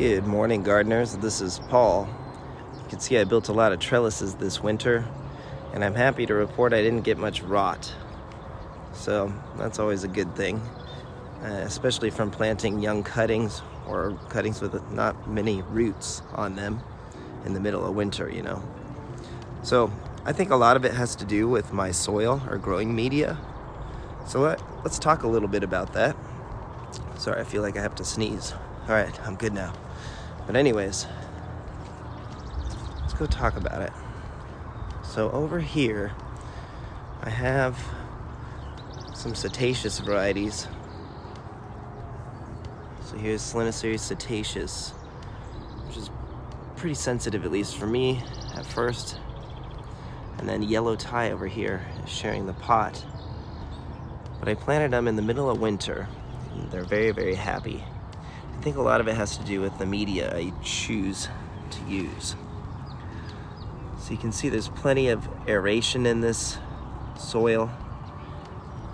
Good morning, gardeners. This is Paul. You can see I built a lot of trellises this winter, and I'm happy to report I didn't get much rot. So that's always a good thing, especially from planting young cuttings or cuttings with not many roots on them in the middle of winter, you know. So I think a lot of it has to do with my soil or growing media. So let's talk a little bit about that. Sorry, I feel like I have to sneeze. All right, I'm good now. But anyways, let's go talk about it. So over here, I have some Cetaceous varieties. So here's Selenocereus Cetaceous, which is pretty sensitive, at least for me at first. And then Yellow Tie over here is sharing the pot. But I planted them in the middle of winter, and they're very, very happy. I think a lot of it has to do with the media I choose to use. So you can see there's plenty of aeration in this soil,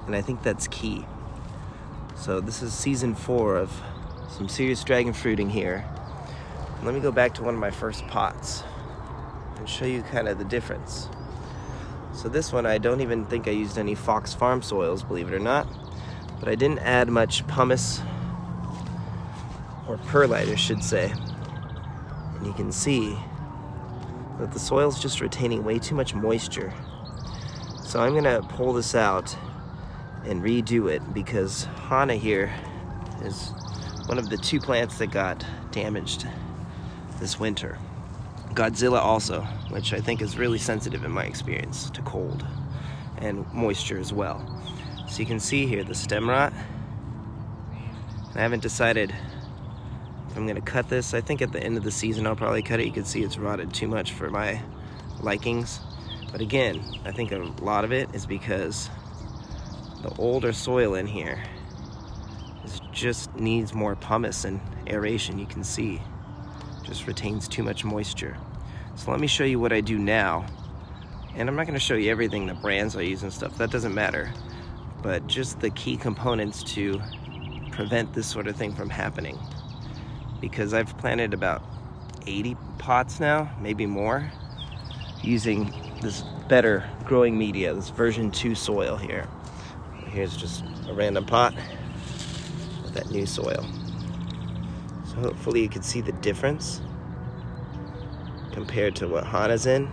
and I think that's key. So this is season 4 of some serious dragon fruiting here. And let me go back to one of my first pots and show you kind of the difference. So this one, I don't even think I used any Fox Farm soils, believe it or not, but I didn't add much pumice or perlite, I should say. And you can see that the soil's just retaining way too much moisture. So I'm gonna pull this out and redo it because Hana here is one of the 2 plants that got damaged this winter. Godzilla also, which I think is really sensitive in my experience to cold and moisture as well. So you can see here the stem rot. I haven't decided if I'm gonna cut this. I think at the end of the season I'll probably cut it. You can see it's rotted too much for my likings. But again, I think a lot of it is because the older soil in here just needs more pumice and aeration. You can see just retains too much moisture. So let me show you what I do now. And I'm not gonna show you everything, the brands I use and stuff, that doesn't matter. But just the key components to prevent this sort of thing from happening. Because I've planted about 80 pots now, maybe more, using this better growing media, this version 2 soil here. Here's just a random pot with that new soil. So hopefully you can see the difference compared to what Hana's in.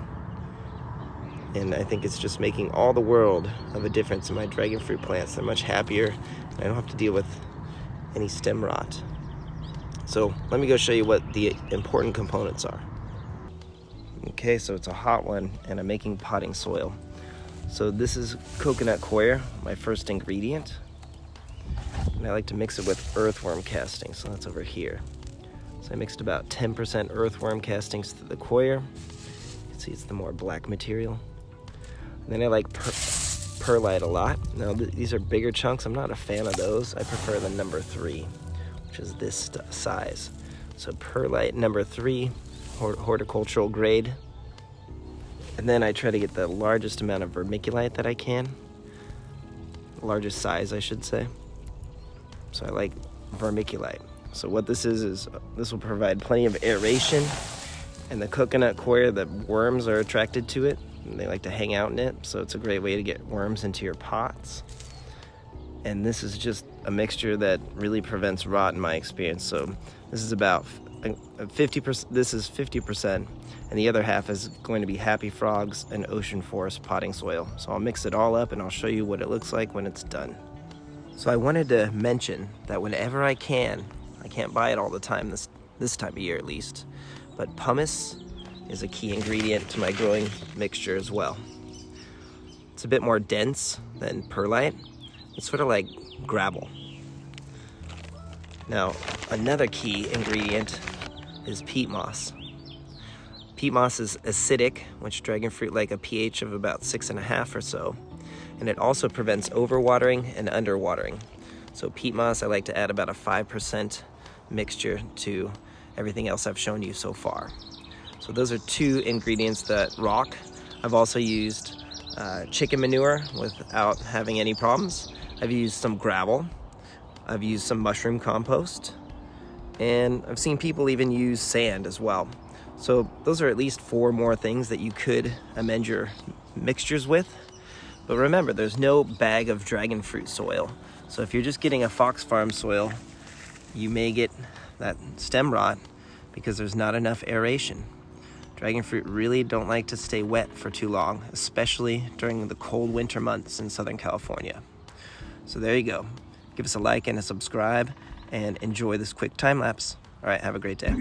And I think it's just making all the world of a difference in my dragon fruit plants. They're much happier, and I don't have to deal with any stem rot. So let me go show you what the important components are. Okay, so it's a hot one, and I'm making potting soil. So this is coconut coir, my first ingredient. And I like to mix it with earthworm castings, so that's over here. So I mixed about 10% earthworm castings to the coir. You can see it's the more black material. And then I like perlite a lot. Now these are bigger chunks. I'm not a fan of those. I prefer the number 3, which is this size. So perlite number 3, horticultural grade. And then I try to get the largest amount of vermiculite that I can. Largest size, I should say. So I like vermiculite. So what this is this will provide plenty of aeration, and the coconut coir, the worms are attracted to it, and they like to hang out in it, so it's a great way to get worms into your pots. And this is just a mixture that really prevents rot in my experience. So this is about 50%, this is 50%, and the other half is going to be Happy Frogs and Ocean Forest potting soil. So I'll mix it all up and I'll show you what it looks like when it's done. So I wanted to mention that whenever I can't buy it all the time, this time of year at least, but pumice is a key ingredient to my growing mixture as well. It's a bit more dense than perlite. It's sort of like gravel. Now, another key ingredient is peat moss. Peat moss is acidic, which dragon fruit like a pH of about 6.5 or so, and it also prevents overwatering and underwatering. So peat moss, I like to add about a 5% mixture to everything else I've shown you so far. So those are 2 ingredients that rock. I've also used chicken manure without having any problems. I've used some gravel. I've used some mushroom compost. And I've seen people even use sand as well. So those are at least 4 more things that you could amend your mixtures with. But remember, there's no bag of dragon fruit soil. So if you're just getting a Fox Farm soil, you may get that stem rot because there's not enough aeration. Dragon fruit really don't like to stay wet for too long, especially during the cold winter months in Southern California. So there you go. Give us a like and a subscribe and enjoy this quick time lapse. All right, have a great day.